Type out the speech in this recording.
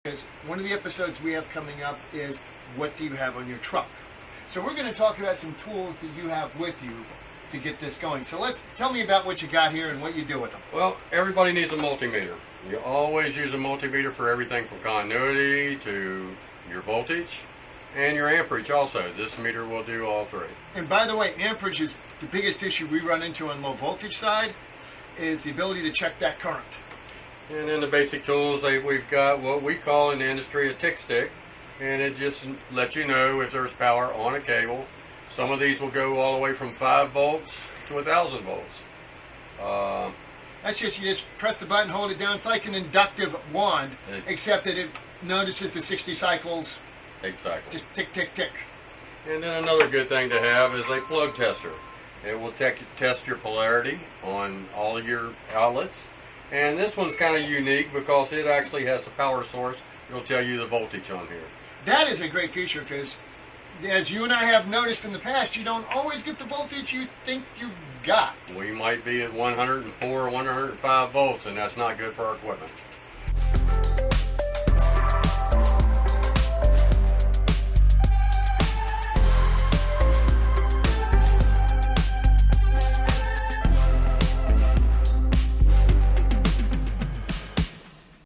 Because one of the episodes we have coming up is what do you have on your truck? So we're going to talk about some tools that you have with you to get this going. So tell me about what you got here and what you do with them. Well, everybody needs a multimeter. You always use a multimeter for everything from continuity to your voltage and your amperage also. This meter will do all three. And by the way, amperage is the biggest issue we run into on low voltage side, is the ability to check that current. And then the basic tools, we've got what we call in the industry a tick stick, and it just lets you know if there's power on a cable. Some of these will go all the way from 5 volts to 1,000 volts. That's just, you just press the button, hold it down. It's like an inductive wand, except that it notices the 60 cycles. Exactly. Just tick, tick, tick. And then another good thing to have is a plug tester. It will test your polarity on all of your outlets. And this one's kind of unique because it actually has a power source. It'll tell you the voltage on here. That is a great feature because, as you and I have noticed in the past, you don't always get the voltage you think you've got. We might be at 104 or 105 volts, and that's not good for our equipment.